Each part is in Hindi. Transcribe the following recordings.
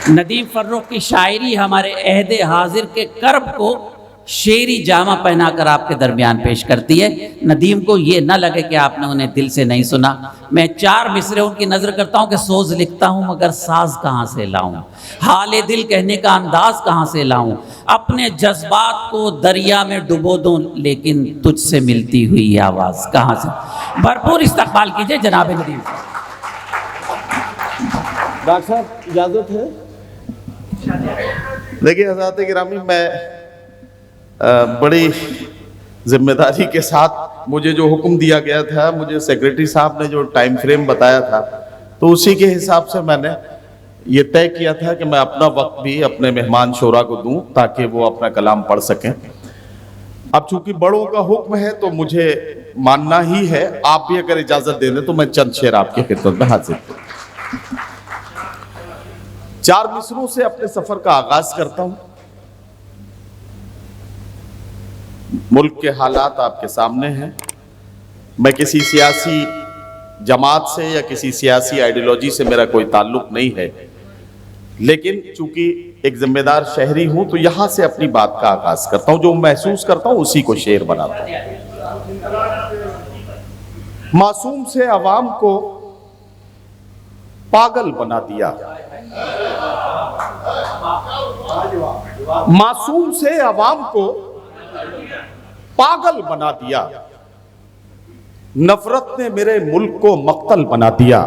नदीम फर्रुख की शायरी हमारे अहद हाजिर के कर्ब को शेरी जामा पहनाकर आपके दरमियान पेश करती है। नदीम को ये ना लगे कि आपने उन्हें दिल से नहीं सुना। मैं 4 मिसरे उनकी नज़र करता हूँ कि सोज लिखता हूँ मगर साज कहाँ से लाऊं, हाले दिल कहने का अंदाज कहाँ से लाऊं, अपने जज्बात को दरिया में डुबो दूं लेकिन तुझसे मिलती हुई आवाज़ कहाँ से। भरपूर इस्तकबाल कीजिए जनाब नदीम। डॉक्टर साहब इजाज़त है? देखिए हज़रात गिरामी, मैं बड़ी जिम्मेदारी के साथ मुझे जो हुक्म दिया गया था, मुझे सेक्रेटरी साहब ने जो टाइम फ्रेम बताया था, तो उसी के हिसाब से मैंने ये तय किया था कि मैं अपना वक्त भी अपने मेहमान शोरा को दूं ताकि वो अपना कलाम पढ़ सकें। अब चूंकि बड़ों का हुक्म है तो मुझे मानना ही है। आप भी अगर इजाजत दे दें तो मैं चंद शेर आपकी खिदमत में हाजिर हूं। 4 मिसरों से अपने सफर का आगाज करता हूं। मुल्क के हालात आपके सामने हैं। मैं किसी सियासी जमात से या किसी सियासी आइडियोलॉजी से मेरा कोई ताल्लुक नहीं है, लेकिन चूंकि एक जिम्मेदार शहरी हूं तो यहां से अपनी बात का आगाज करता हूं। जो महसूस करता हूं उसी को शेर बनाता हूं। मासूम से अवाम को पागल बना दिया, मासूम से अवाम को पागल बना दिया, नफरत ने मेरे मुल्क को मक्तल बना दिया,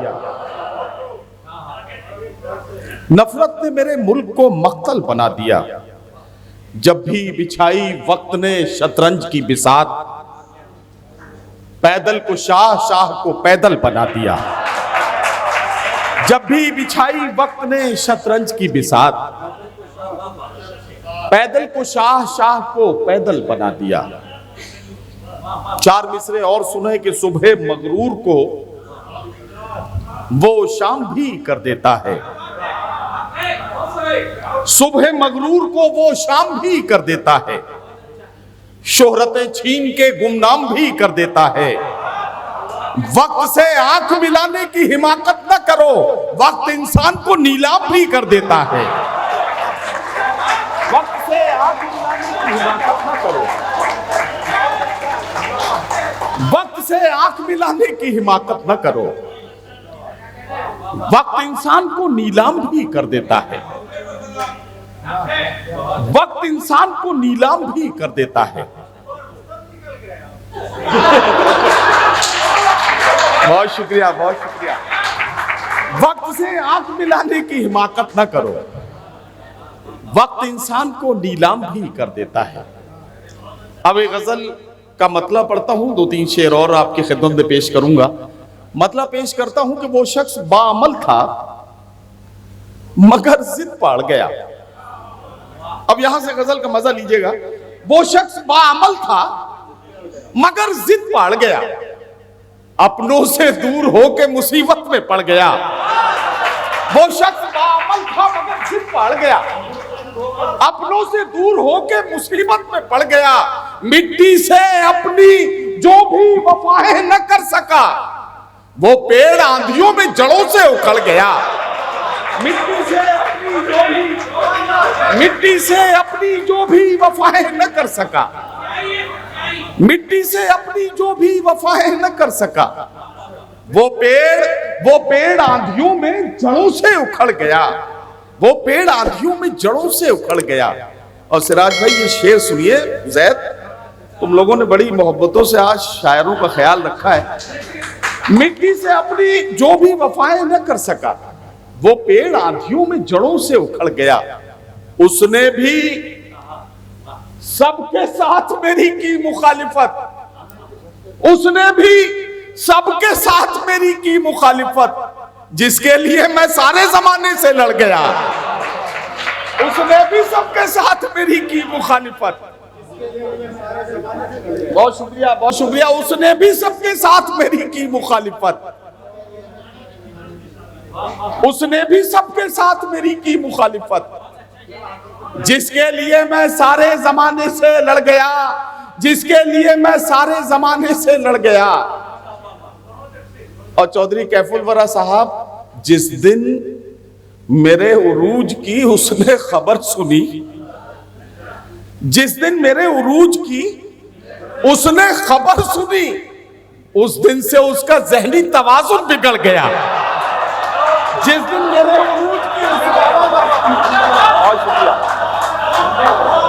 नफरत ने मेरे मुल्क को मक्तल बना दिया। जब भी बिछाई वक्त ने शतरंज की बिसात, पैदल को शाह, शाह को पैदल बना दिया। जब भी बिछाई वक्त ने शतरंज की बिसात, पैदल को शाह, शाह को पैदल बना दिया। 4 मिसरे और सुने कि सुबह मगरूर को वो शाम भी कर देता है, सुबह मगरूर को वो शाम भी कर देता है, शोहरतें छीन के गुमनाम भी कर देता है। वक्त से आंख मिलाने की हिमाकत न करो, वक्त इंसान को नीलाम भी कर देता है। वक्त से आंख मिलाने की हिमाकत न करो, वक्त से आंख मिलाने की हिमाकत न करो, वक्त इंसान को नीलाम भी कर देता है, वक्त इंसान को नीलाम भी कर देता है। बहुत शुक्रिया, बहुत शुक्रिया। वक्त से आंख मिलाने की हिमाकत न करो, वक्त इंसान को नीलाम भी कर देता है। अब एक गजल का मतलब पढ़ता हूं, 2-3 शेर और आपकी खिदमत में पेश करूंगा। मतलब पेश करता हूं कि वो शख्स बाअमल था मगर जिद पाड़ गया। अब यहां से गजल का मजा लीजिएगा। वो शख्स बाअमल था मगर जिद पाड़ गया, अपनों से दूर होके मुसीबत में पड़ गया। वो शख्स बाअमल था मगर जिद पाड़ गया, अपनों से दूर होके मुसीबत में पड़ गया। मिट्टी से अपनी जो भी वफाएं न कर सका, वो पेड़ आंधियों में जड़ों से उखड़ गया। मिट्टी से अपनी जो भी वफाएं न कर सका, मिट्टी से अपनी जो भी वफाएं न कर सका, वो पेड़ आंधियों में जड़ों से उखड़ गया, वो पेड़ आंधियों में जड़ों से उखड़ गया। और सिराज भाई ये शेर सुनिए। जैद, तुम लोगों ने बड़ी मोहब्बतों से आज शायरों का ख्याल रखा है। मिट्टी से अपनी जो भी वफाएं न कर सका, वो पेड़ आंधियों में जड़ों से उखड़ गया। उसने भी सबके साथ मेरी की मुखालिफत, उसने भी सबके साथ मेरी की मुखालिफत, जिसके लिए मैं सारे जमाने से लड़ गया। उसने भी सबके साथ मेरी की मुखालिफत। बहुत शुक्रिया, बहुत शुक्रिया। उसने भी सबके साथ मेरी की मुखालिफत, उसने भी सबके साथ मेरी की मुखालिफत, जिसके लिए मैं सारे जमाने से लड़ गया, जिसके लिए मैं सारे जमाने से लड़ गया। और चौधरी कैफुल वरा साहब जिस दिन मेरे उरूज की उसने खबर सुनी, जिस दिन मेरे उरूज की उसने खबर सुनी, उस दिन से उसका ज़हनी तवाज़ुन बिगड़ गया। जिस दिन मेरे उरूज की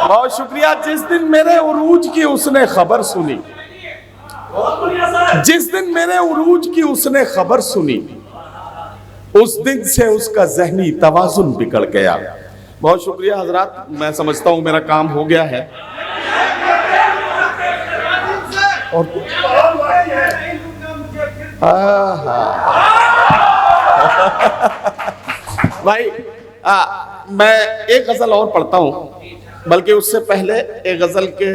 बहुत शुक्रिया, जिस दिन मेरे उरूज की उसने खबर सुनी, जिस दिन मेरे उरूज की उसने खबर सुनी, उस दिन से उसका ज़हनी तवाज़ुन बिगड़ गया। बहुत शुक्रिया हजरात, मैं समझता हूं मेरा काम हो गया है। और भाई मैं एक गजल और पढ़ता हूं, बल्कि उससे पहले एक गजल के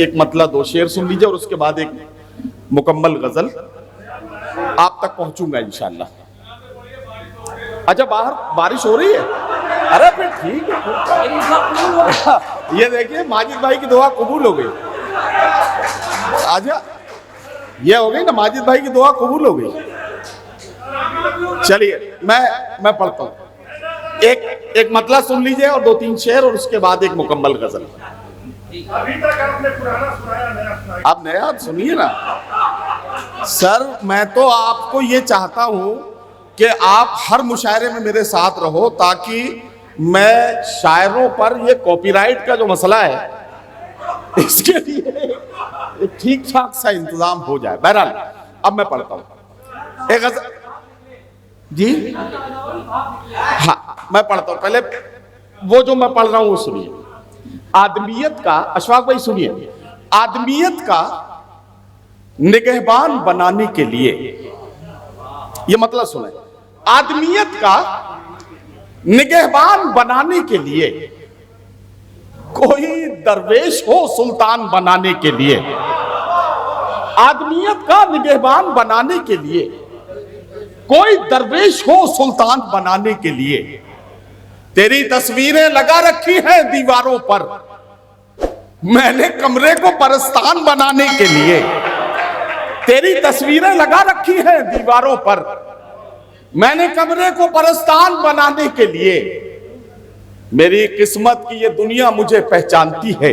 एक मतला दो शेर सुन लीजिए और उसके बाद एक मुकम्मल गजल आप तक पहुंचूंगा इंशाल्लाह। अच्छा, बाहर बारिश हो रही है? अरे फिर ठीक है। ये देखिए माजिद भाई की दुआ कबूल हो गई। आजा, ये हो गई ना, माजिद भाई की दुआ कबूल हो गई। चलिए मैं पढ़ता हूं, एक मतलब सुन लीजिए और 2-3 शेर और उसके बाद एक मुकम्मल गजल। अभी तक आपने पुराना सुनाया, नया सुनाया। आप नया सुनिए ना सर। मैं तो आपको ये चाहता हूं कि आप हर मुशायरे में मेरे साथ रहो, ताकि मैं शायरों पर ये कॉपीराइट का जो मसला है इसके लिए ठीक ठाक सा इंतजाम हो जाए। बहरहाल अब मैं पढ़ता हूं एक गजल जी। हाँ, मैं पढ़ता हूं, पहले वो जो मैं पढ़ रहा हूं वो सुनिए। आदमियत का, अशफाक भाई सुनिए, आदमियत का निगहबान बनाने के लिए, ये मतलब सुने, आदमियत का निगहबान बनाने के लिए कोई दरवेश हो सुल्तान बनाने के लिए, आदमियत का निगहबान बनाने के लिए कोई दरवेश हो सुल्तान बनाने के लिए, तेरी तस्वीरें लगा रखी हैं दीवारों पर, मैंने कमरे को परस्तान बनाने के लिए, तेरी तस्वीरें लगा रखी हैं दीवारों पर, मैंने कमरे को परस्तान बनाने के लिए, मेरी किस्मत की ये दुनिया मुझे पहचानती है,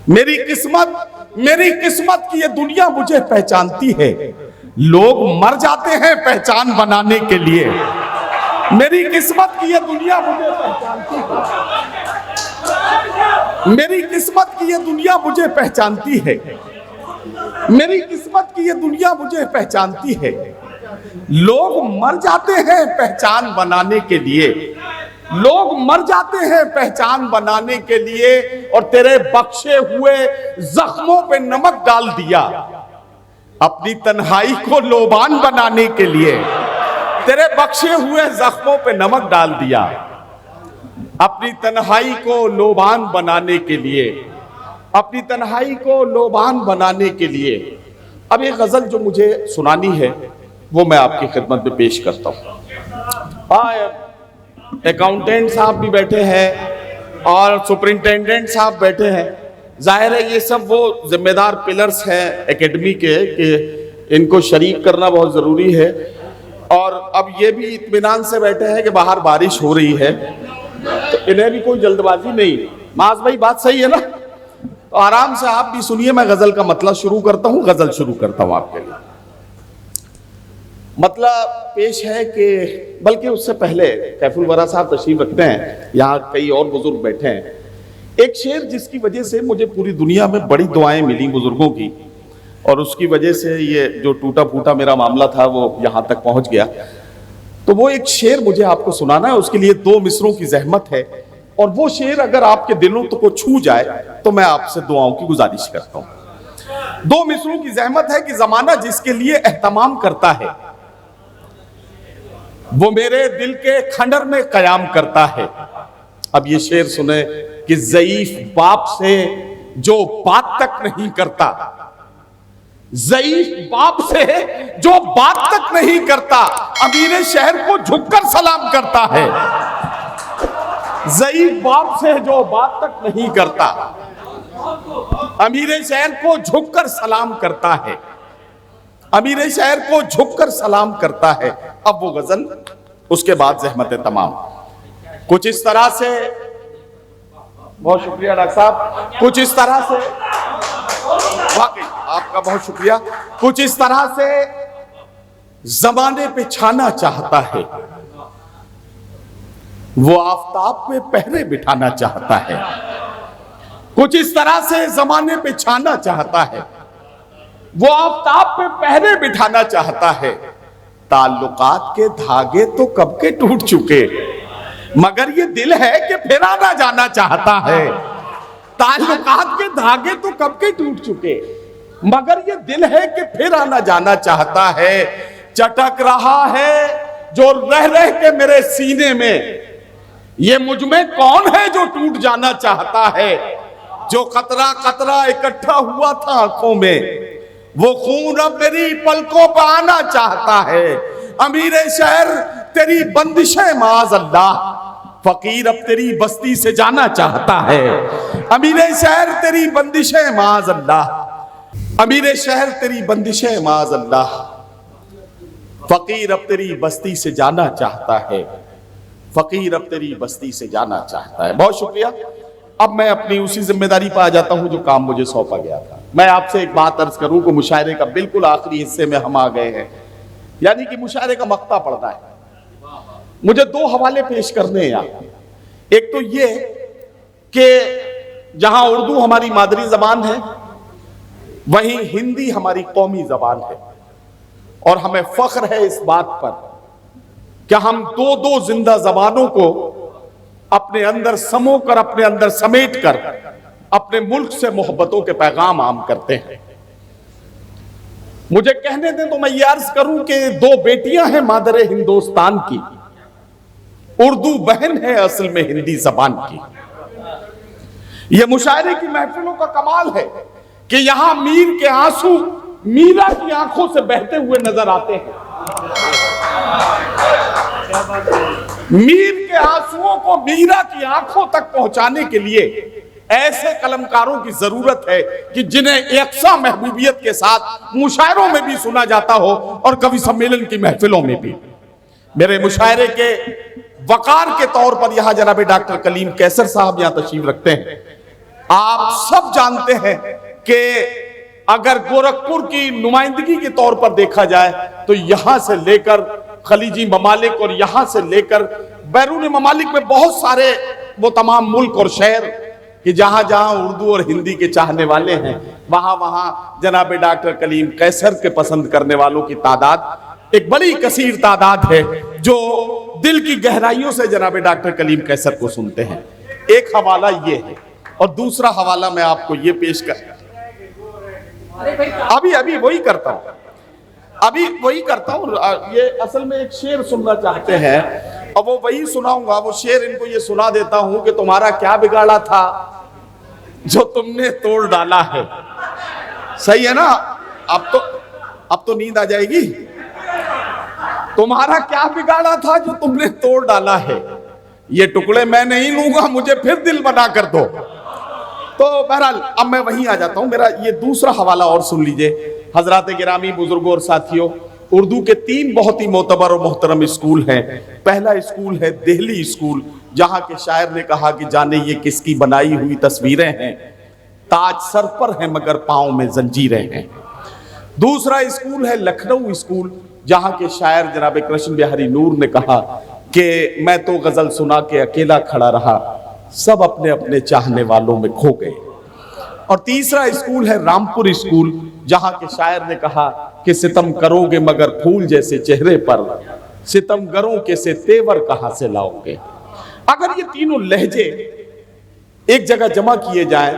मेरी किस्मत की ये दुनिया मुझे पहचानती है, लोग मर जाते हैं पहचान बनाने के लिए, मेरी किस्मत की ये दुनिया मुझे पहचानती है, मेरी किस्मत की ये दुनिया मुझे पहचानती है, मेरी किस्मत की ये दुनिया मुझे पहचानती है, लोग मर जाते हैं पहचान बनाने के लिए, लोग मर जाते हैं पहचान बनाने के लिए, और तेरे बख्शे हुए जख्मों पे नमक डाल दिया अपनी तन्हाई को लोबान बनाने के लिए, तेरे बख्शे हुए जख्मों पे नमक डाल दिया अपनी तन्हाई को लोबान बनाने के लिए, अपनी तन्हाई को लोबान बनाने के लिए। अब एक गजल जो मुझे सुनानी है वो मैं आपकी खिदमत में पेश करता हूँ। अकाउंटेंट साहब भी बैठे हैं और सुपरिंटेंडेंट साहब बैठे हैं। जाहिर है ये सब वो जिम्मेदार पिलर्स हैं एकेडमी के, कि इनको शरीक करना बहुत ज़रूरी है। और अब ये भी इत्मीनान से बैठे हैं कि बाहर बारिश हो रही है, तो इन्हें भी कोई जल्दबाजी नहीं। माज भाई बात सही है ना? तो आराम से आप भी सुनिए, मैं गज़ल का मतलब शुरू करता हूँ, गज़ल शुरू करता हूँ आपके लिए। मतलब पेश है कि, बल्कि उससे पहले कैफुल वरा साहब तशरीफ रखते हैं, यहाँ कई और बुजुर्ग बैठे हैं। एक शेर जिसकी वजह से मुझे पूरी दुनिया में बड़ी दुआएं मिली बुजुर्गों की, और उसकी वजह से ये जो टूटा फूटा मेरा मामला था वो यहाँ तक पहुँच गया। तो वो एक शेर मुझे आपको सुनाना है, उसके लिए 2 मिसरों की जहमत है, और वो शेर अगर आपके दिलों को छू जाए तो मैं आपसे दुआओं की गुजारिश करता हूँ। 2 मिसरों की जहमत है कि जमाना जिसके लिए एहतमाम करता है वो मेरे दिल के खंडर में कयाम करता है। अब ये शेर सुने कि ज़ईफ बाप से जो बात तक नहीं करता, ज़ईफ बाप से जो बात तक नहीं करता, अमीर शहर को झुककर सलाम करता है। ज़ईफ बाप से जो बात तक नहीं करता, अमीर शहर को झुककर सलाम करता है, अमीर शहर को झुककर सलाम करता है। अब वो गजल उसके बाद ज़हमत तमाम। कुछ इस तरह से, बहुत शुक्रिया डॉक्टर साहब, कुछ इस तरह से, वाकई आपका बहुत शुक्रिया, कुछ इस तरह से जमाने पे छाना चाहता है, वो आफताब पे पहरे बिठाना चाहता है। कुछ इस तरह से जमाने पे छाना चाहता है, वो आफताब पे पहरे बिठाना चाहता है। ताल्लुकात के धागे तो कब के टूट चुके, मगर ये दिल है कि फिर आना जाना चाहता है। ताल्लुकात के धागे तो कब के टूट चुके, मगर ये दिल है कि फिर आना जाना चाहता है। चटक रहा है जो रह रह के मेरे सीने में, ये मुझ में कौन है जो टूट जाना चाहता है। जो कतरा कतरा इकट्ठा हुआ था आंखों में, वो खून अब मेरी पलकों पर आना चाहता है। अमीरे शहर तेरी बंदिशें माज अल्लाह, फकीर अब तेरी बस्ती से जाना चाहता है। अमीरे शहर तेरी बंदिशें माज अल्लाह, अमीरे शहर तेरी बंदिशें माज अल्लाह, फकीर अब तेरी बस्ती से जाना चाहता है। फकीर अब तेरी बस्ती से जाना चाहता है। बहुत शुक्रिया। अब मैं अपनी उसी जिम्मेदारी पर आ जाता हूं जो काम मुझे सौंपा गया था। मैं आपसे एक बात अर्ज करूं कि मुशायरे का बिल्कुल आखिरी हिस्से में हम आ गए हैं, यानी कि मुशायरे का मक्ता पढ़ना है। मुझे दो हवाले पेश करने हैं यहाँ। एक तो ये कि जहां उर्दू हमारी मादरी जबान है, वहीं हिंदी हमारी कौमी जबान है, और हमें फख्र है इस बात पर कि हम दो दो जिंदा जबानों को अपने अंदर समो कर, अपने अंदर समेट कर अपने मुल्क से मोहब्बतों के पैगाम आम करते हैं। मुझे कहने दें तो मैं ये अर्ज करूं कि दो बेटियां हैं मादरे हिंदुस्तान की, उर्दू बहन है असल में हिंदी जबान की। यह मुशायरे की महफिलों का कमाल है कि यहां मीर के आंसू मीरा की आंखों से बहते हुए नजर आते हैं। मीर के आंसुओं को मीरा की आंखों तक पहुंचाने के लिए ऐसे कलमकारों की जरूरत है कि जिन्हें यकसा महबूबियत के साथ मुशायरों में भी सुना जाता हो और कवि सम्मेलन की महफिलों में भी। मेरे मुशायरे के वकार के तौर पर यहां जनाब डॉक्टर कलीम कैसर साहब यहां तशरीफ रखते हैं। आप सब जानते हैं कि अगर गोरखपुर की नुमाइंदगी के तौर पर देखा जाए तो यहां से लेकर खलीजी ममालिक और यहां से लेकर बैरून ममालिक में बहुत सारे वो तमाम मुल्क और शहर कि जहां जहां उर्दू और हिंदी के चाहने वाले हैं, वहां वहां जनाब डॉक्टर कलीम कैसर के पसंद करने वालों की तादाद एक बड़ी कसीर तादाद है जो दिल की गहराइयों से जनाब डॉक्टर कलीम कैसर को सुनते हैं। एक हवाला ये है, और दूसरा हवाला मैं आपको ये पेश कर अभी वही करता हूं। ये असल में एक शेर सुनना चाहते हैं और वो वही सुनाऊंगा। वो शेर इनको ये सुना देता हूं कि तुम्हारा क्या बिगाड़ा था जो तुमने तोड़ डाला है। सही है ना? अब तो नींद आ जाएगी। तुम्हारा क्या बिगाड़ा था जो तुमने तोड़ डाला है, ये टुकड़े मैं नहीं लूंगा, मुझे फिर दिल बना कर दो। तो बहरहाल अब मैं वहीं आ जाता हूं। मेरा ये दूसरा हवाला और सुन लीजिए। हजरात गिरामी, बुजुर्गों और साथियों, उर्दू के 3 बहुत ही मोतबर और मोहतरम स्कूल हैं। पहला स्कूल है दिल्ली स्कूल, जहां के शायर ने कहा कि जाने ये किसकी बनाई हुई तस्वीरें हैं, ताज सर पर है मगर पांव में जंजीरें हैं। दूसरा स्कूल है लखनऊ स्कूल, जहां के शायर जनाब कृष्ण बिहारी नूर ने कहा कि मैं तो गजल सुना के अकेला खड़ा रहा, सब अपने अपने चाहने वालों में खो गए। और तीसरा स्कूल है रामपुर स्कूल, जहां के शायर ने कहा कि सितम करोगे मगर फूल जैसे चेहरे पर, सितमगरों के से तेवर कहां से लाओगे। अगर ये तीनों लहजे एक जगह जमा किए जाएं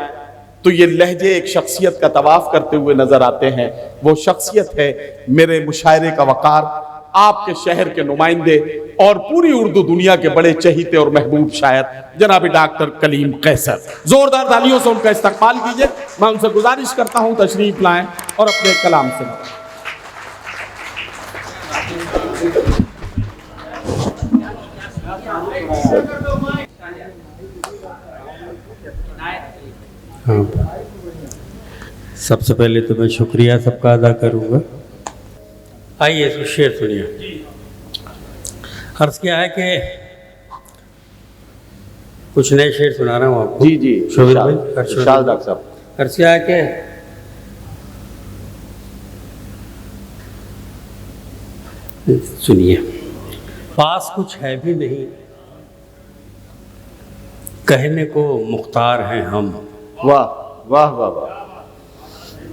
तो ये लहजे एक शख्सियत का तवाफ करते हुए नजर आते हैं। वो शख्सियत है मेरे मुशायरे का वकार, आपके शहर के नुमाइंदे और पूरी उर्दू दुनिया के बड़े चहीते और महबूब शायर जनाब डॉक्टर कलीम कैसर। जोरदार तालियों से उनका इस्तकबाल कीजिए। मैं उनसे गुजारिश करता हूं तशरीफ लाएं और अपने कलाम सुनाएं। हाँ, सबसे पहले तो मैं शुक्रिया सबका अदा करूँगा। आइए इसको शेर सुनिए। अर्ज किया है कि कुछ नए शेर सुना रहा हूँ आपको। जी जी शोभित भाई, इरशाद डॉक्टर साहब। अर्ज किया है कि सुनिए, पास कुछ है भी नहीं, कहने को मुख्तार हैं हम। वाह वाह वाह वाह।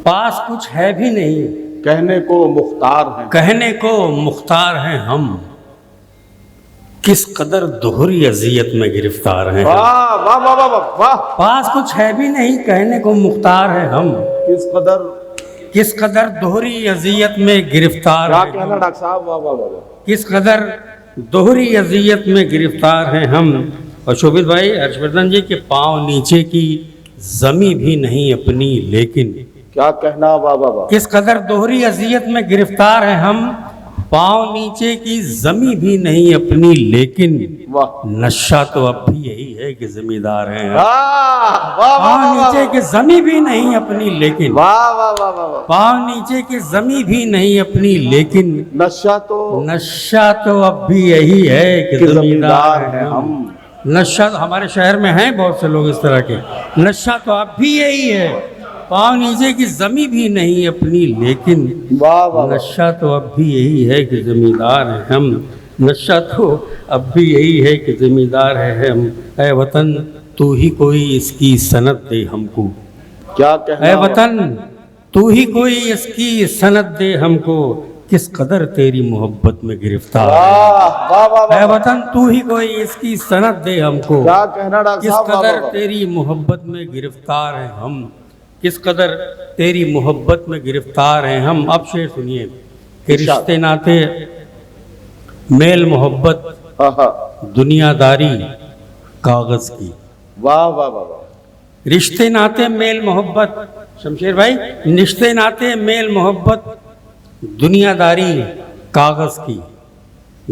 पास कुछ है भी नहीं, कहने को मुख्तार हैं, कहने को मुख्तार हैं हम, किस कदर दोहरी अजियत में गिरफ्तार हैं हम। वाह वाह वाह वाह वाह वाह। पास कुछ है भी नहीं, कहने को मुख्तार हैं हम, किस कदर दोहरी अजियत में गिरफ्तार क्या हैं कहना हम। डॉक्टर साहब, वाह वाह वाह वाह। किस कदर दोहरी अजियत में गिरफ्तार हैं हम। और शोभित भाई, हर्षवर्धन जी के पाँव नीचे की जमी भी नहीं अपनी लेकिन, क्या कहना, वाह वाह वाह। किस कदर दोहरी अजियत में गिरफ्तार हैं हम, पाँव नीचे की जमी भी नहीं अपनी लेकिन, वाह नशा तो अब भी यही है कि जिम्मेदार हैं हम। वाह वाह पाँव वाह नीचे की जमी भी नहीं अपनी लेकिन, वाह वाह वाह वाह वाह। पाँव नीचे की जमी भी नहीं अपनी लेकिन, नशा तो नशा तो अब भी यही है कि जमींदार जिम्मेदार हैं हैं हम। हम। नशा तो हमारे शहर में हैं बहुत से लोग इस तरह के। नशा तो अब भी यही है, पाँव नीचे की जमी भी नहीं अपनी लेकिन, वाह वाह वाह। नशा तो अब भी यही है कि जिम्मेदार हैं हम। नशा तो अब भी यही है कि जिम्मेदार है हम। ऐ वतन तू ही कोई इसकी सनद दे हमको, क्या कहना, ऐ वतन तू ही कोई इसकी सनद दे हमको, किस कदर तेरी मोहब्बत में गिरफ्तार है। वाह वाह वाह ऐ वाह। वतन तू ही कोई इसकी सनद दे हमको, क्या कहना डॉक्टर किस साहब, वाह कदर वाह वाह। तेरी मोहब्बत में गिरफ्तार हैं हम, किस कदर तेरी मोहब्बत में गिरफ्तार हैं हम। अब शेर सुनिए कि इरशाद। रिश्ते नाते मेल मोहब्बत हाँ हाँ। दुनियादारी कागज की। वाह वाह वाह वाह। रिश्ते नाते मेल मोहब्बत, शमशेर भाई, रिश्ते नाते मेल मोहब्बत दुनियादारी कागज की,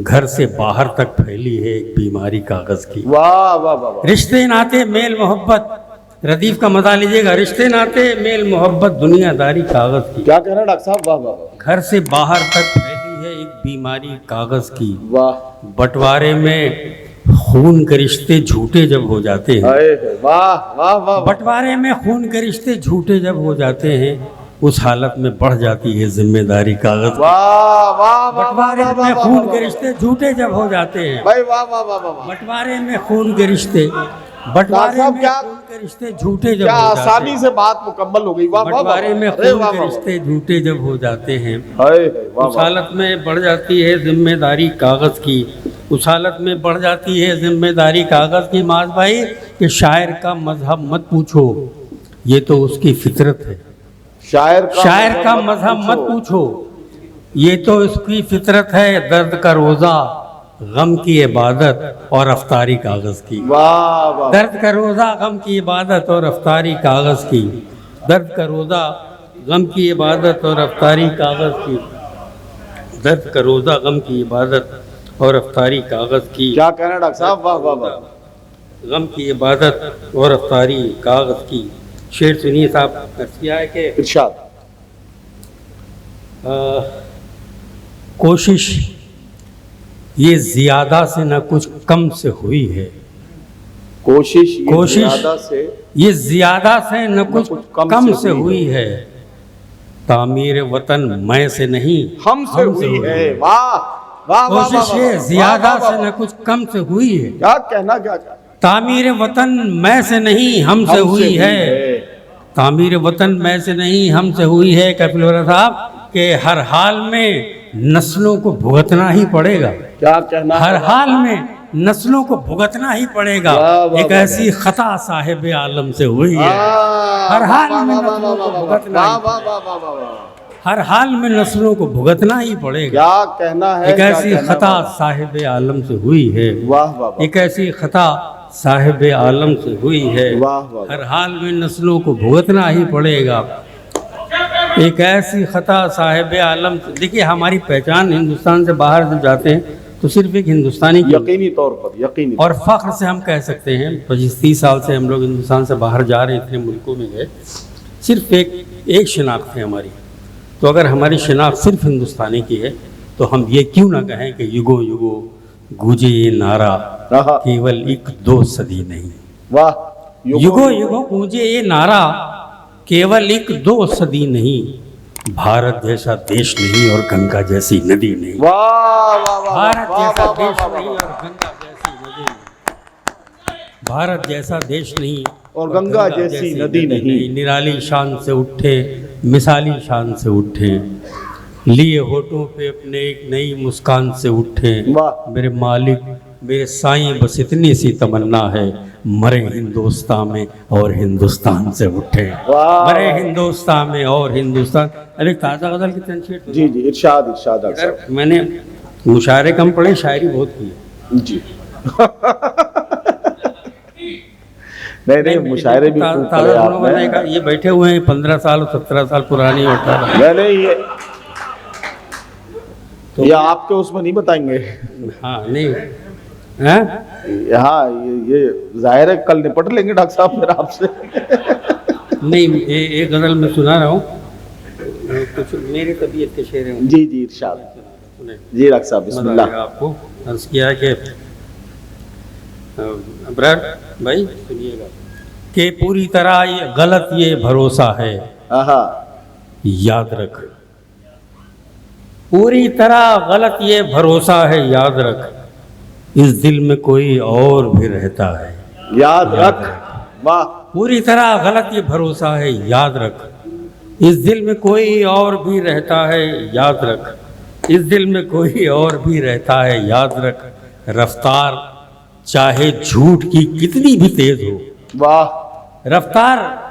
घर से बाहर तक फैली है एक बीमारी कागज की। वाह वाह वाह वाह। रिश्ते नाते मेल मोहब्बत, रदीफ का मजा लीजिएगा, रिश्ते नाते मेल मोहब्बत दुनियादारी कागज की, क्या कहना डॉक्टर साहब, वाह वाह वाह। घर से बाहर तक फैली है एक बीमारी कागज की। वाह बंटवारे में खून के रिश्ते झूठे जब हो जाते हैं, हाय हाय, वाह वाह वाह वाह। बंटवारे में खून के रिश्ते झूठे जब हो जाते हैं, उस हालत में बढ़ जाती है जिम्मेदारी कागज की। वाह वाह वाह वाह बंटवारे वाह में वाह खून वाह के रिश्ते झूठे जब हो जाते हैं, भाई, वाह वाह वाह वाह वाह। बंटवारे में खून के रिश्ते, बंटवारे साहब, में क्या- खून के रिश्ते झूठे जब क्या हो जाते आसानी हैं, से बात मुकम्मल हो गई, वाह वाह वाह। बंटवारे में अरे खून वाह के वाह रिश्ते झूठे जब हो जाते हैं, हाय हाय, वाह उस वाह। हालत में बढ़ जाती है जिम्मेदारी कागज की। उस हालत में बढ़ जाती है जिम्मेदारी कागज की। माज भाई, कि शायर का मजहब मत पूछो, ये तो उसकी फितरत है। शायर का मजहब मत पूछो, ये तो उसकी फितरत है। दर्द का रोज़ा, गम की इबादत और अफ्तारी कागज़ की। वाह वाह। दर्द का रोज़ा, गम की इबादत और अफ्तारी कागज़ की। दर्द का रोज़ा, गम की इबादत और अफ्तारी कागज़ की। दर्द का रोज़ा, गम की इबादत और अफ्तारी कागज़ की। क्या कहना डॉक्टर साहब, वाह वाह वाह। गम की इबादत और अफ्तारी कागज़ की। शेर सुनिए साहब, अर्ज़ किया है कि इरशाद। कोशिश ये ज़्यादा से न कुछ कम से हुई है। कोशिश ये कोशिश ज़्यादा से ये ज़्यादा से न कुछ कम से हुई है। तामीर वतन मैं से नहीं हमसे हुई है। वाह वाह वाह। कोशिश ये ज़्यादा से न कुछ कम से हुई है। क्या कहना, क्या कहना। तामीर वतन मैं से नहीं हमसे हुई है। तामीर वतन मैं से नहीं हमसे हुई है। कपिल वरा साहब के हर हाल में नस्लों को भुगतना ही पड़ेगा। क्या कहना। हर हाल में नस्लों को भुगतना ही पड़ेगा। वाह, वाह, एक वाह, ऐसी खता साहिब आलम से हुई है। हर हाल में नस्लों को भुगतना ही- वाह वाह वाह वाह वाह। हर हाल में नस्लों को भुगतना ही पड़ेगा। क्या कहना है। एक क्या ऐसी कहना, खता वाह, साहिब आलम से हुई है। वाह वाह वाह। एक ऐसी खता साहिब आलम से हुई है। वाह वाह वाह। हर हाल में नस्लों को भुगतना ही पड़ेगा। एक ऐसी खता साहिब आलम से। देखिए, हमारी पहचान हिंदुस्तान से बाहर जब जाते हैं तो सिर्फ एक हिंदुस्तानी की यकीनी तौर पर, यकीनी। और फ़ख्र से हम कह सकते हैं 25-30 साल से हम लोग हिंदुस्तान से बाहर जा रहे हैं, इतने मुल्कों में गए, सिर्फ एक शिनाख्त है हमारी। तो अगर हमारी शिनाख्त सिर्फ हिंदुस्तानी की है तो हम ये क्यों ना कहें कि युगों युगों गूंजे ये नारा आहा, केवल एक दो सदी नहीं। वाह, युगों युगों गूंजे ये नारा केवल एक दो सदी नहीं। भारत जैसा देश नहीं और गंगा जैसी नदी नहीं। वाह वाह वाह, भारत वाह, जैसा वाह, देश वाह, वाह, नहीं और गंगा जैसी नदी नहीं। भारत जैसा देश नहीं और गंगा जैसी नदी नहीं। निराली शान से उठे, मिसाली शान से उठे, लिए होठों पे अपने एक नई मुस्कान से उठे। वाह। मेरे मालिक, मेरे साईं, बस इतनी सी तमन्ना है, मरे हिंदुस्तान में और हिंदुस्तान से उठे। वाह। मरे हिंदुस्तान में और हिंदुस्तान। अरे ताज़ा गजल की तनशीर तो जी जी, इरशाद इरशाद डॉक्टर साहब। मैंने मुशायरे कम पढ़े, शायरी बहुत की है। जी नहीं नहीं, मुशायरे भी खूब पढ़े आपने। ये बैठे हुए हैं 15 साल 17 साल पुरानी होता है। नहीं नहीं, ये आपके उसमें नहीं बताएंगे। हाँ नहीं हैं? हाँ, ये जाहिर है कल निपट लेंगे डॉक्टर साहब फिर आपसे। नहीं, एक गजल में सुना रहा हूँ, कुछ मेरी तबीयत के शेर हैं। जी जी, इरशाद। सुने जी डॉक्टर साहब, मज़ा बिस्मिल्लाह। आएगा आपको। अर्ज किया कि अब्रार भाई सुनिएगा कि पूरी तरह ये गलत ये भरोसा है, आहा, याद रख। पूरी तरह गलत ये भरोसा है, याद रख। इस दिल में कोई और भी रहता है, याद रख। वाह, पूरी तरह गलत ये भरोसा है, याद रख। इस दिल में कोई और भी रहता है, याद रख। इस दिल में कोई और भी रहता है, याद रख। रफ्तार चाहे झूठ की कितनी भी तेज हो, वाह, रफ्तार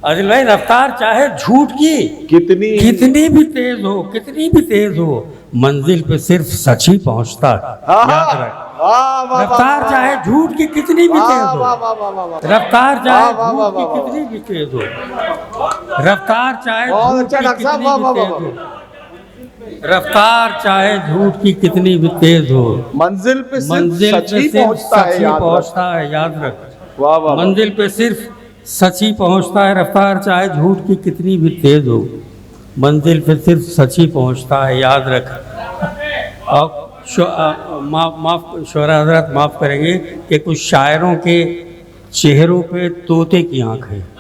आदिल भाई, रफ्तार चाहे झूठ की कितनी कितनी भी तेज हो, कितनी भी तेज हो, मंजिल पे सिर्फ सच ही पहुंचता है, याद रख। वाह वाह, रफ्तार चाहे झूठ की कितनी भी तेज हो, वाह वाह वाह वाह वाह, रफ्तार चाहे वाह, वाह, झूठ की वाह, कितनी भी तेज हो, रफ्तार चाहे बहुत झूठ अच्छा की डॉक्टर साहब, कितनी वाह, भी वाह, तेज हो, रफ्तार चाहे झूठ की कितनी भी तेज हो, मंजिल पे सिर्फ मंजिल सच पे ही सिर्फ पहुंचता सच है, ही याद रख। पहुंचता है, याद रख। वाह वाह, मंजिल पे सिर्फ सच ही पहुंचता है, रफ्तार चाहे झूठ की कितनी भी तेज हो, मंजिल पे सिर्फ सच ही पहुंचता है, याद रख। और माफ शोरा हजरत माफ़ करेंगे कि कुछ शायरों के चेहरों पे तोते की आंख है।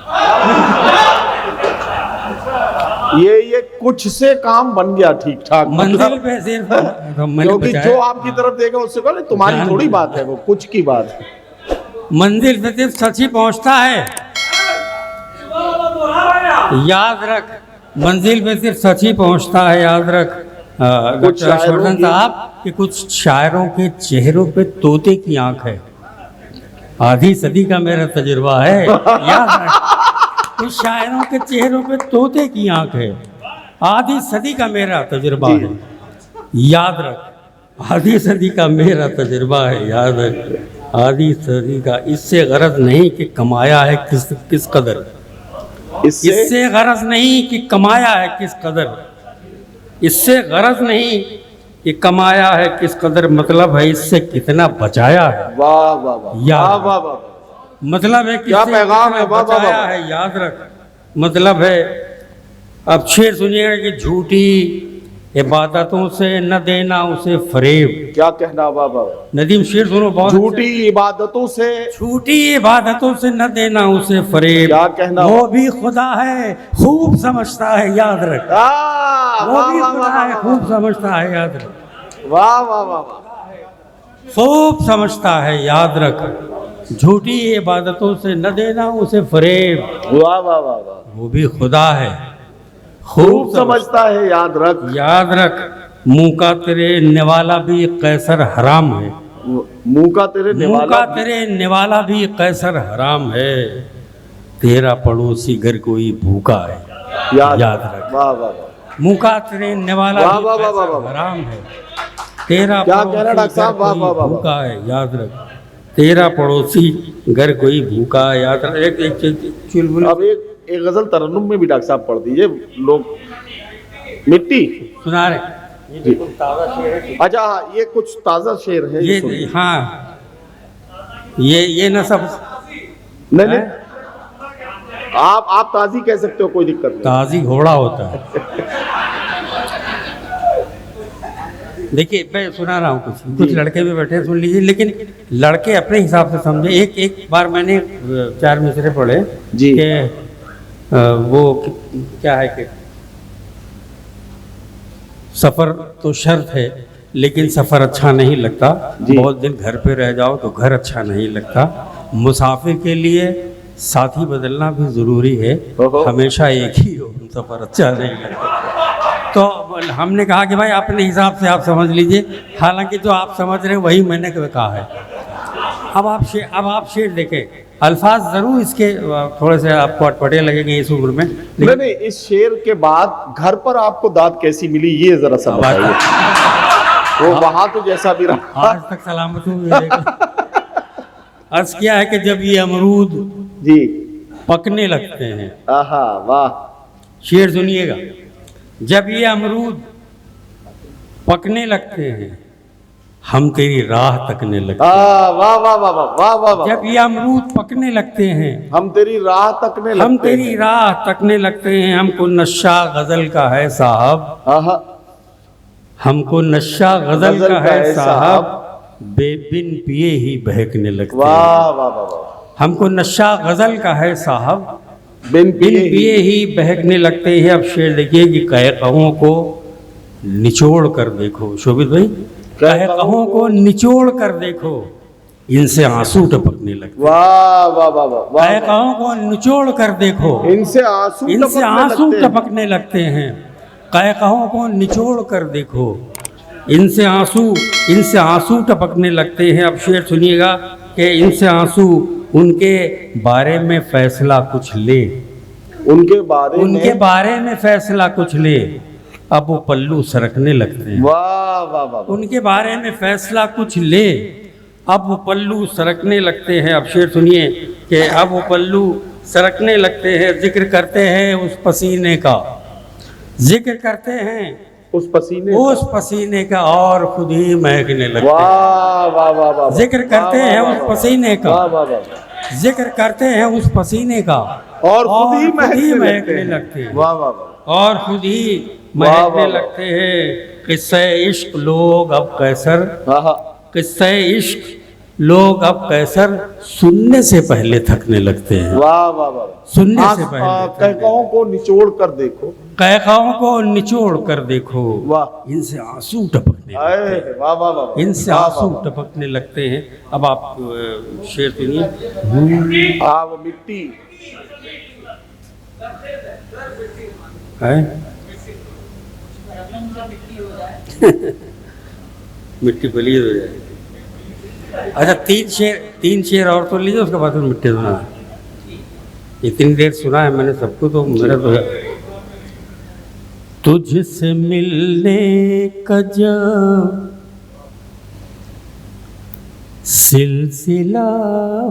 ये कुछ से काम बन गया ठीक ठाक, मंजिल पे सिर्फ क्योंकि जो आपकी तरफ देगा उससे पहले तुम्हारी जान- थोड़ी बात है, वो कुछ की बात है। मंजिल पे सिर्फ सच ही पहुंचता है, याद रख। मंजिल पे सिर्फ सच ही पहुंचता है, याद रख। कुछ डॉक्टर शायरों हर्षवर्धन की- साहब कि कुछ शायरों के चेहरों पे तोते की आंख है। आधी सदी का मेरा तजुर्बा है, याद रख। कुछ शायरों के चेहरों पे तोते की आंख है, आधी सदी का मेरा तजुर्बा है, याद रख। आधी सदी का मेरा तजुर्बा है, याद रख। आधी सदी का। इससे गरज नहीं कि कमाया है किस कदर, इससे गरज नहीं कि कमाया है किस कदर, इससे गरज नहीं कि कमाया है किस कदर, मतलब है इससे कितना बचाया है, वाह वाह वाह, याद वाह रख। वाह वाह, मतलब है क्या किससे पैगाम कितना है, वाह, वाह, बचाया वाह। है, याद रख। मतलब है, अब शेर सुनिएगा कि झूठी इबादतों से न देना उसे फरेब। क्या कहना, वाह वाह। नदीम शेर सुनो, बहुत झूठी इबादतों से, झूठी इबादतों से न देना उसे फरेब। क्या कहना, वो भी खुदा है खूब समझता है, याद रख। वो वाह भी वाह खुदा है वाह खूब समझता है, याद रख। वाह वाह वाह वाह, खूब समझता है, याद रख। झूठी इबादतों से न देना उसे फरेब। वाह वाह वाह वाह, वो भी खुदा है खूब समझता है, याद रख। याद रख। मुंह का तेरे निवाला भी कैसर हराम है, मुंह का तेरे मुंह निवाला का तेरे निवाला भी कैसर हराम है। तेरा पड़ोसी घर कोई भूखा है, याद रख। वाह वाह वाह, मुंह का तेरे निवाला वाह, भी वाह, वाह, कैसर वाह, वाह। हराम है। तेरा क्या पड़ोसी कहना डॉक्टर साहब, घर वाह, कोई वाह, वाह, वाह। भूखा है, याद रख। तेरा पड़ोसी घर कोई भूखा है, याद रख। एक चुलबुल अब एक गजल तरन्नुम में भी डॉक्टर साहब पढ़ दीजिए। लोग मिट्टी, सुना रहे। ये बिल्कुल ताज़ा शेर है। अच्छा हाँ, ये कुछ ताजा शेर है, ये सुनिए। ये हाँ, ये न सब नहीं नहीं, आप ताजी कह सकते हो, कोई दिक्कत नहीं। ताजी घोड़ा होता है। देखिए मैं सुना रहा हूँ कुछ लड़के भी बैठे हैं, सुन लीजिए, लेकिन लड़के अपने हिसाब से समझे। एक बार मैंने 4 मिसरे पढ़े जी। कि वो क्या है कि सफ़र तो शर्त है लेकिन सफ़र अच्छा नहीं लगता, बहुत दिन घर पे रह जाओ तो घर अच्छा नहीं लगता, मुसाफिर के लिए साथी बदलना भी ज़रूरी है, हमेशा एक ही हो सफ़र अच्छा नहीं लगता। तो हमने कहा कि भाई अपने हिसाब से आप समझ लीजिए, हालांकि जो आप समझ रहे हैं वही मैंने कहा है। अब आप शेर देखें, अल्फाज ज़रूर इसके थोड़े से आपको अटपटे लगेंगे इस उम्र में, नहीं नहीं, इस शेर के बाद घर पर आपको दाद कैसी मिली ये जरा सा बताइए। वो वहां तो जैसा भी रहा आज तक सलामत हूँ। अर्ज किया है कि जब ये अमरूद जी पकने लगते हैं, आहा वाह, शेर सुनिएगा, जब ये अमरूद पकने लगते हैं हम तेरी राह तकने लगते हैं। वाह वाह वाह वाह वाह वाह वाह, जब ये अमरूद पकने लगते हैं हम तेरी राह तकने लगते हम तेरी राह तकने लगते हैं, हमको नशा गजल का है साहब, आहा, हमको नशा गजल का है साहब, बेबिन पिए ही बहकने लगते हैं। वाह वाह वाह वाह, हमको नशा गजल का है साहब, बिन बिन पिए ही बहकने लगते हैं। अब शेर देखिए कि कहकहों को निचोड़ कर देखो, शोभित भाई, कहकहों को निचोड़ कर देखो, इनसे आंसू टपकने लगते हैं। वाह वाह वाह वाह वाह, कहकहों को निचोड़ कर देखो, इनसे आंसू टपकने लगते हैं। कहकहों को निचोड़ कर देखो, इनसे आंसू टपकने लगते हैं। अब शेर सुनिएगा कि इनसे आंसू उनके बारे में फैसला कुछ ले, उनके बारे में फैसला कुछ ले, अब वो पल्लू सरकने लगते हैं। वाह वाह वाह, उनके बारे में फैसला कुछ ले, अब वो पल्लू सरकने लगते हैं। अब शेर सुनिए कि अब वो पल्लू सरकने लगते हैं। जिक्र करते हैं उस पसीने का, जिक्र करते हैं उस पसीने का और खुद ही महकने लगते हैं। वाह वाह वाह वाह, जिक्र करते हैं उस पसीने का, वाह वाह वाह, जिक्र करते हैं उस पसीने का और खुद ही महकने लगते हैं। वाह वाह वाह, और खुद ही महकने लगते हैं। किस्से इश्क लोग अब कैसर, किस्से इश्क लोग अब कैसर, सुनने से पहले थकने लगते हैं। वाह वाह वाह, सुनने से पहले कहकहों को निचोड़ कर देखो, कहकहों को निचोड़ कर देखो, वाह, इनसे आंसू टपकने लगते हैं। वाह वाह वाह, इनसे आंसू टपकने लगते हैं। अब आप शेर सुनिए। वो मिट्टी है मिट्टी पलीद हो जाए। अच्छा, 3 शेर और तो लीजिए, उसके बाद फिर मिट्टी सुना। इतनी देर सुना है मैंने सबको, तो मेरा तो तुझसे मिलने का जब सिलसिला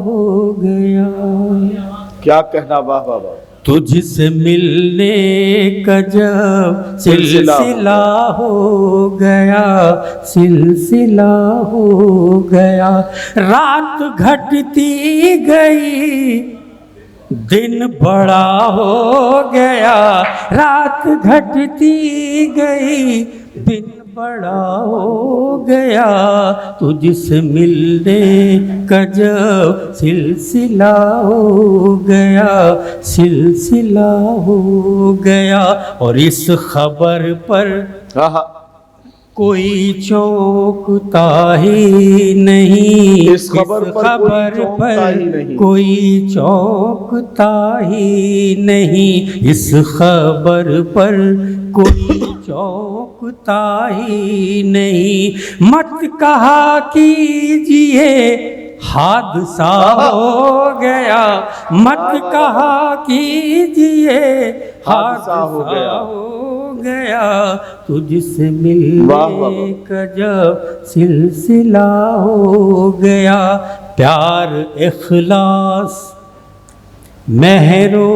हो गया, क्या कहना, वाह वाह वाह, तुझसे मिलने का जब सिलसिला हो गया, सिलसिला हो गया, रात घटती गई दिन बड़ा हो गया, रात घटती गई दिन बड़ा हो गया, तुझसे मिलने का जब सिलसिला हो गया, सिलसिला हो गया। और इस खबर पर कोई चौंकता ही नहीं, इस खबर पर कोई चौंकता ही नहीं, इस खबर पर कोई चौंकता ही नहीं। मत कहा कीजिए हादसा हो गया, मत कहा कीजिए हादसा हो गया, तुझसे मिलने का जब सिलसिला हो गया। प्यार इखलास मेहरो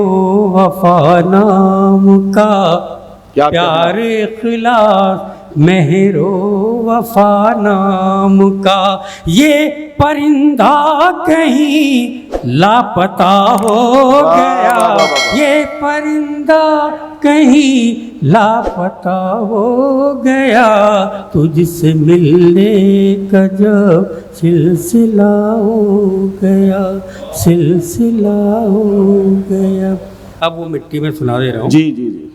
वफा नाम का, प्यार इखलास मेहरो वफा नाम का ये परिंदा कहीं लापता हो गया, वाह, वाह, वाह। ये परिंदा कहीं लापता हो गया, तुझसे मिलने का जब सिलसिला हो गया, सिलसिला हो गया। अब वो मिट्टी में सुना दे रहा हूँ। जी जी जी।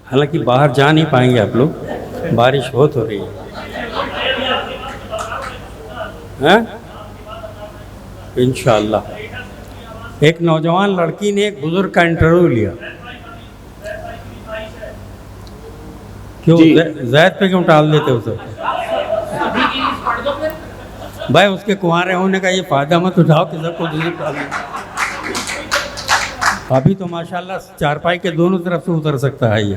हालांकि बाहर जा नहीं पाएंगे आप लोग, बारिश बहुत हो रही है इंशाअल्लाह। एक नौजवान लड़की ने एक बुजुर्ग का इंटरव्यू लिया। क्यों जी। जैद पे क्यों टाल देते उसे? भाई उसके कुंवारे होने का ये फायदा मत उठाओ कि सबको दूसरी टाल दो। अभी तो माशाल्लाह चारपाई के दोनों तरफ से उतर सकता है ये,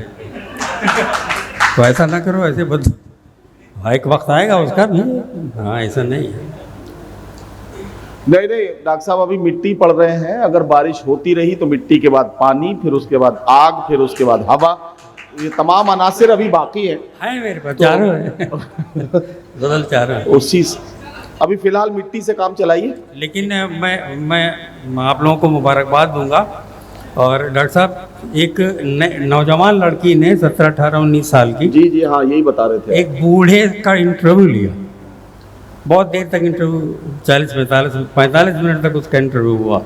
तो ऐसा ना करो, ऐसे बद एक वक्त आएगा उसका भी। हाँ ऐसा नहीं है। नहीं नहीं डॉक्टर साहब, अभी मिट्टी पड़ रहे हैं, अगर बारिश होती रही तो मिट्टी के बाद पानी, फिर उसके बाद आग, फिर उसके बाद हवा, ये तमाम अनासिर अभी बाकी हैं। है मेरे पास चारों है बदल चारों है। उसी अभी फिलहाल मिट्टी से काम चलाइए। लेकिन मैं आप लोगों को मुबारकबाद दूंगा। और डॉक्टर साहब, एक नौजवान लड़की ने 17, 18, 19 साल की, जी जी हाँ, यही बता रहे थे। एक बूढ़े का इंटरव्यू लिया। बहुत देर तक इंटरव्यू, 45 मिनट तक उसका इंटरव्यू हुआ।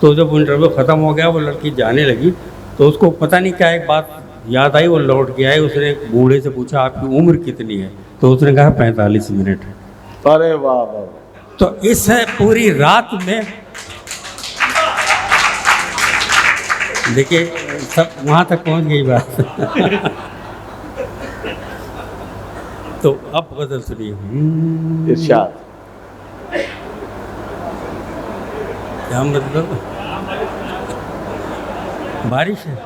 तो जब इंटरव्यू ख़त्म हो गया, वो लड़की जाने लगी, तो उसको पता नहीं क्या एक बात याद आई। वो लौट के आई, उसने बूढ़े से पूछा आपकी उम्र कितनी है? तो उसने कहा 45 मिनट है। अरे वाह वाह। तो इस पूरी रात में देखिए सब वहाँ तक पहुँच गई बात तो अब गजल सुनिए। इरशाद। क्या मतलब? बारिश है।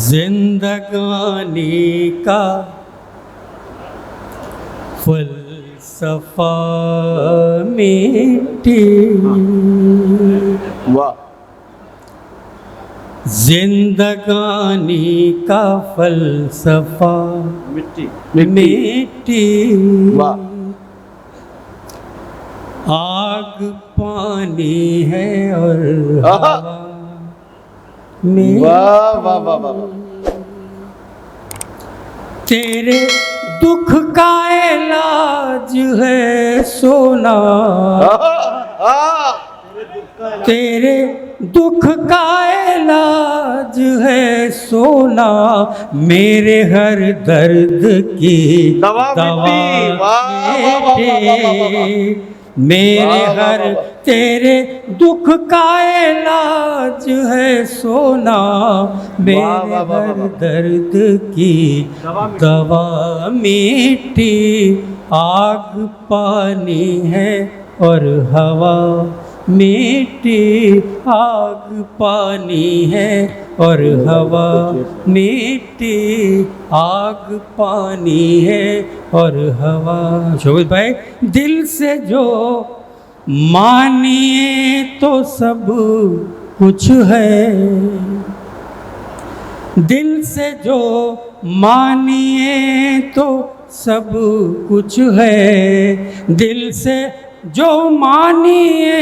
जिंदगानी का फलसफा मिट्टी, वाह। जिंदगानी का फलसफा मिट्टी मिट्टी, वाह। आग पानी है और आहा। हवा में, वाह वाह वाह वाह। तेरे दुख का इलाज है सोना, तेरे दुख का इलाज है सोना, मेरे हर दर्द की दवा मिट्टी। वाह, वाह, वाह, वाह, वाह, वाह। मेरे वाह, वाह, हर वाह, वाह। तेरे दुख का इलाज है सोना, मेरे वाह, वाह, वाह, हर वाह। दर्द की दवा मिट्टी, आग पानी है और हवा मिट्टी, आग पानी है और हवा मिट्टी, आग पानी है और हवा। शोभित भाई, दिल से जो मानिए तो सब कुछ है, दिल से जो मानिए तो सब कुछ है, दिल से जो मानिए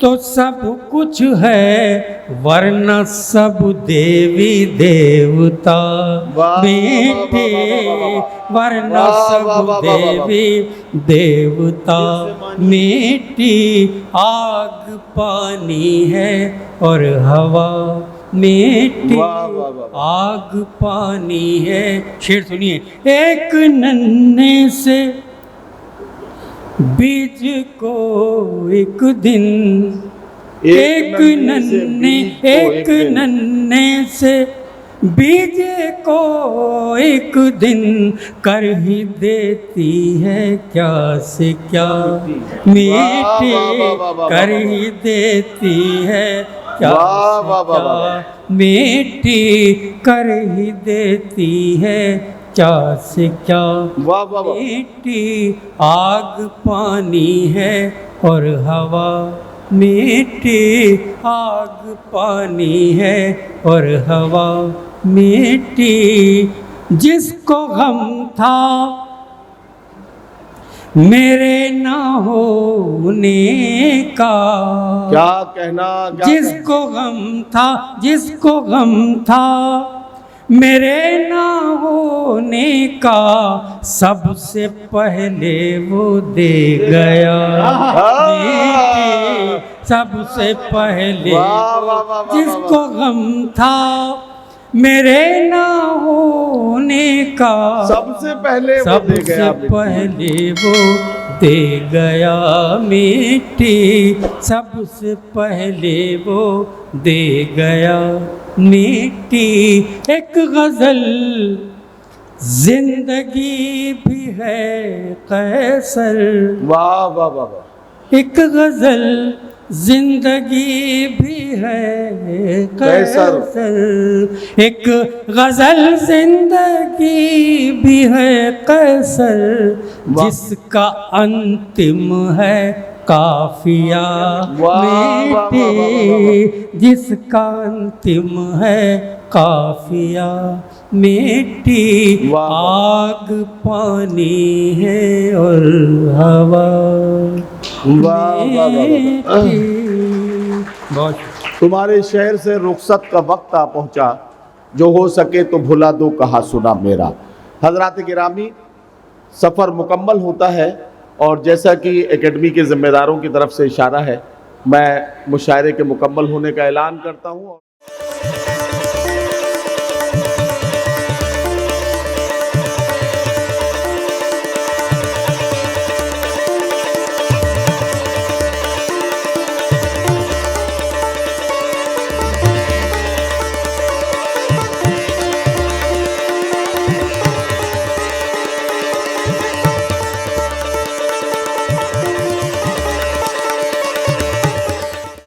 तो सब कुछ है, वरना सब देवी देवता वाह, बेटे, वाह, वाह, वाह, वाह। वरना वाह, सब वाह, वाह, वाह, वाह। देवी देवता मिट्टी, आग पानी है और हवा मिट्टी, वाह, वाह, वाह। आग पानी है। शेर सुनिए। एक नन्हे से बीज को एक दिन, एक नन्हे से बीज को एक दिन कर ही देती है क्या से क्या मिट्टी, वाह, वाह, वाह, वाह, कर वाह। ही देती है क्या वाह, से वाह, वाह, क्या वाह। मिट्टी, कर ही देती है क्या से क्या वाह वाह वाह। मिट्टी, आग पानी है और हवा मिट्टी, आग पानी है और हवा मिट्टी जिसको गम था मेरे ना होने का, क्या कहना, क्या जिसको गम था मेरे ना होने का, सबसे पहले वो दे गया मिट्टी, सबसे पहले वाह, वाह, वाह, वाह, जिसको गम था मेरे ना होने का, सबसे पहले वो दे सबसे गया मिट्टी। पहले वो दे गया मिट्टी, सबसे पहले वो दे गया मिट्टी। एक गजल जिंदगी भी है कैसर, वाह वाह वाह वाह, एक गजल जिंदगी भी है कैसर, एक गजल जिंदगी भी है कैसर, जिसका अंतिम है काफिया मिट्टी, जिसका अंतिम है काफिया मिट्टी, आग पानी है और हवा बहुत। तुम्हारे शहर से रुखसत का वक्त आ पहुंचा, जो हो सके तो भुला दो कहा सुना मेरा। हजरात गिरामी, सफ़र मुकम्मल होता है और जैसा कि एकेडमी के ज़िम्मेदारों की तरफ से इशारा है, मैं मुशायरे के मुकम्मल होने का ऐलान करता हूँ।